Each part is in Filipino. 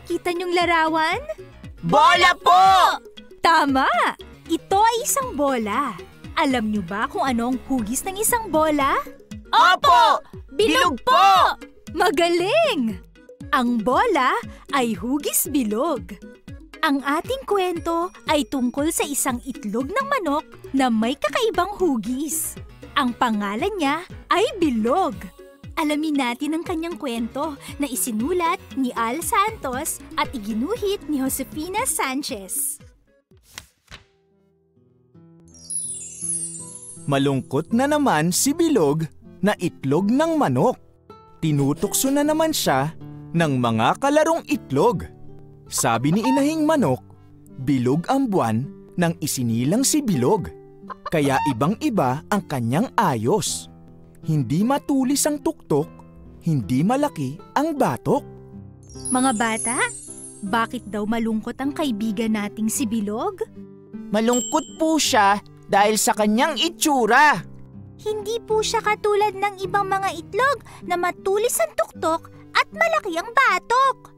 nakita niyong larawan? Bola po! Tama! Ito ay isang bola. Alam niyo ba kung ano ang hugis ng isang bola? Opo! Bilog po! Magaling! Ang bola ay hugis bilog. Ang ating kwento ay tungkol sa isang itlog ng manok na may kakaibang hugis. Ang pangalan niya ay Bilog. Alamin natin ang kanyang kwento na isinulat ni Al Santos at iginuhit ni Josefina Sanchez. Malungkot na naman si Bilog na itlog ng manok. Tinutokso na naman siya ng mga kalarong itlog. Sabi ni Inahing Manok, bilog ang buwan nang isinilang si Bilog. Kaya ibang-iba ang kanyang ayos. Hindi matulis ang tuktok, hindi malaki ang batok. Mga bata, bakit daw malungkot ang kaibigan nating si Bilog? Malungkot po siya dahil sa kanyang itsura. Hindi po siya katulad ng ibang mga itlog na matulis ang tuktok at malaki ang batok.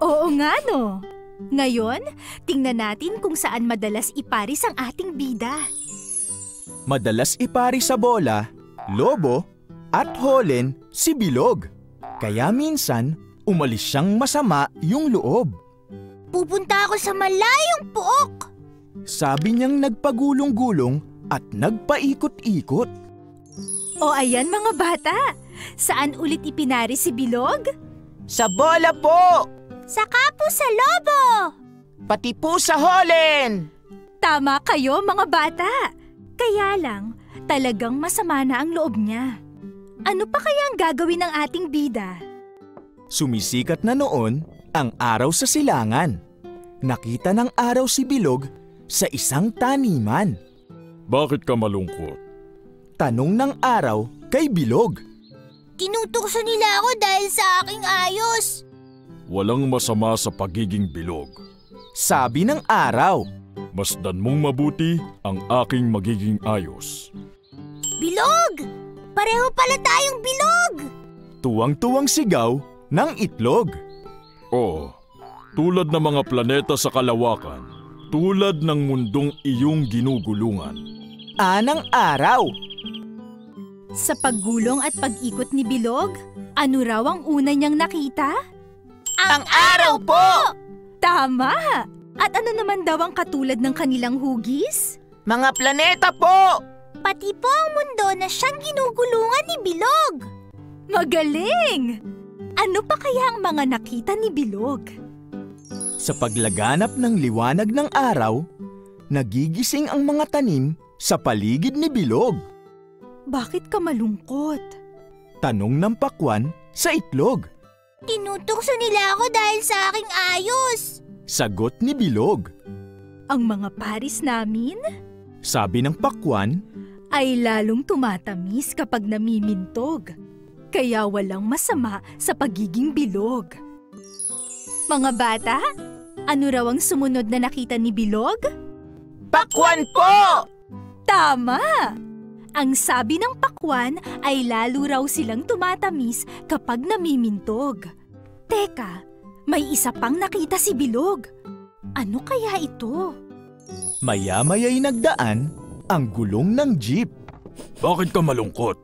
Oo nga no. Ngayon, tingnan natin kung saan madalas iparis ang ating bida. Madalas ipari sa bola, lobo at holen si Bilog. Kaya minsan, umalis siyang masama yung loob. Pupunta ako sa malayong puok. Sabi niyang nagpagulong-gulong at nagpaikot-ikot. O ayan mga bata, saan ulit ipinari si Bilog? Sa bola po! Saka po sa lobo! Pati po sa holen! Tama kayo mga bata! Kaya lang, talagang masama na ang loob niya. Ano pa kaya ang gagawin ng ating bida? Sumisikat na noon ang araw sa silangan. Nakita ng araw si Bilog sa isang taniman. Bakit ka malungkot? Tanong ng araw kay Bilog. Tinutokso nila ako dahil sa aking ayos. Walang masama sa pagiging bilog. Sabi ng araw. Masdan mong mabuti ang aking magiging ayos. Bilog! Pareho pala tayong bilog! Tuwang-tuwang sigaw ng itlog. Oo, tulad ng mga planeta sa kalawakan, tulad ng mundong iyong ginugulungan. Anang araw. Sa paggulong at pag-ikot ni Bilog, ano raw ang una niyang nakita? Ang araw po! Tama! At ano naman daw ang katulad ng kanilang hugis? Mga planeta po! Pati po ang mundo na siyang ginugulungan ni Bilog. Magaling! Ano pa kaya ang mga nakita ni Bilog? Sa paglaganap ng liwanag ng araw, nagigising ang mga tanim sa paligid ni Bilog. Bakit ka malungkot? Tanong ng pakwan sa itlog. Tinutokso nila ako dahil sa aking ayos. Sagot ni Bilog. Ang mga paris namin? Sabi ng pakwan, ay lalong tumatamis kapag namimintog. Kaya walang masama sa pagiging bilog. Mga bata, ano raw ang sumunod na nakita ni Bilog? Pakwan po! Tama! Ang sabi ng pakwan ay lalo raw silang tumatamis kapag namimintog. Teka, may isa pang nakita si Bilog. Ano kaya ito? Maya-maya'y nagdaan ang gulong ng jeep. Bakit ka malungkot?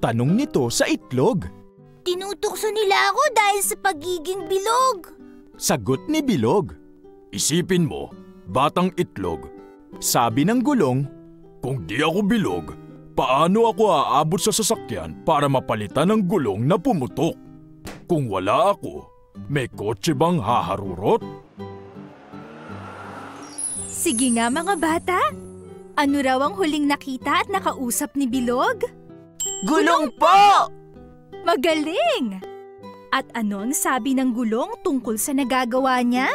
Tanong nito sa itlog. Tinutokso nila ako dahil sa pagiging bilog. Sagot ni Bilog. Isipin mo, batang itlog. Sabi ng gulong, kung di ako bilog, paano ako aabot sa sasakyan para mapalitan ng gulong na pumutok? Kung wala ako, may kotse bang haharurot? Sige nga mga bata, ano raw ang huling nakita at nakausap ni Bilog? Gulong po! Magaling! At ano ang sabi ng gulong tungkol sa nagagawa niya?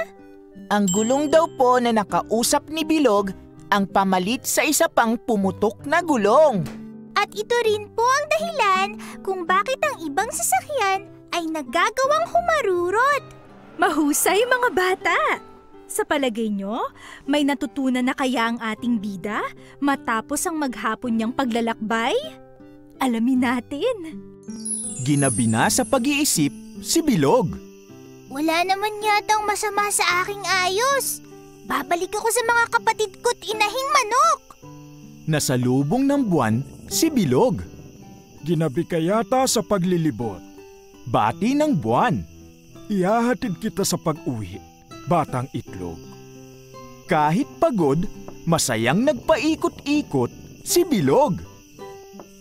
Ang gulong daw po na nakausap ni Bilog ang pamalit sa isa pang pumutok na gulong. At ito rin po ang dahilan kung bakit ang ibang sasakyan ay nagagawang humarurot. Mahusay mga bata! Sa palagay nyo, may natutunan na kaya ang ating bida matapos ang maghapon niyang paglalakbay? Alamin natin. Ginabi na sa pag-iisip si Bilog. Wala naman yatang masama sa aking ayos. Babalik ako sa mga kapatid ko't inahing manok. Nasalubong ng buwan si Bilog. Ginabi ka yata sa paglilibot. Bati ng buwan. Ihahatid kita sa pag-uwi, batang itlog. Kahit pagod, masayang nagpaikot-ikot si Bilog.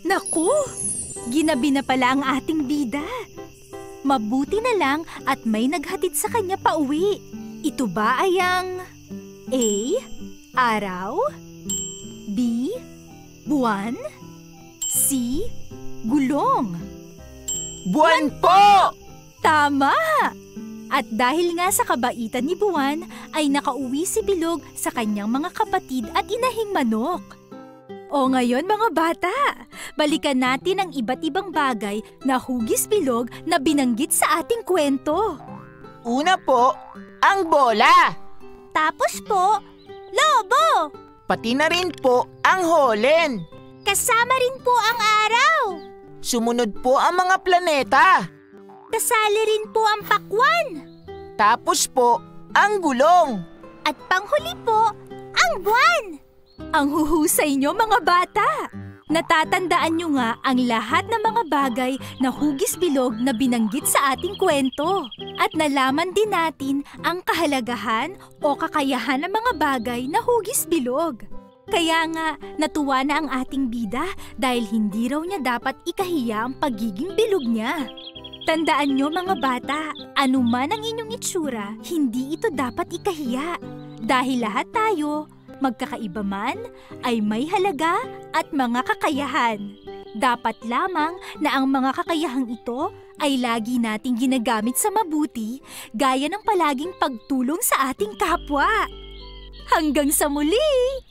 Naku! Ginabi na pala ang ating bida. Mabuti na lang at may naghatid sa kanya pauwi. Ito ba ay ang A. Araw, B. Buwan, C. Gulong. Buwan po! Tama! At dahil nga sa kabaitan ni Buwan, ay nakauwi si Bilog sa kanyang mga kapatid at inahing manok. O ngayon mga bata, balikan natin ang iba't ibang bagay na hugis bilog na binanggit sa ating kwento. Una po, ang bola. Tapos po, lobo. Pati na rin po ang holen. Kasama rin po ang araw. Sumunod po ang mga planeta. Kasali rin po ang pakwan. Tapos po, ang gulong. At panghuli po, ang buwan. Ang huhusay nyo mga bata! Natatandaan nyo nga ang lahat ng mga bagay na hugis bilog na binanggit sa ating kwento. At nalaman din natin ang kahalagahan o kakayahan ng mga bagay na hugis bilog. Kaya nga, natuwa na ang ating bida dahil hindi raw niya dapat ikahiya ang pagiging bilog niya. Tandaan nyo mga bata, anuman ang inyong itsura, hindi ito dapat ikahiya. Dahil lahat tayo, magkakaiba man, ay may halaga at mga kakayahan. Dapat lamang na ang mga kakayahang ito ay lagi nating ginagamit sa mabuti, gaya ng palaging pagtulong sa ating kapwa. Hanggang sa muli!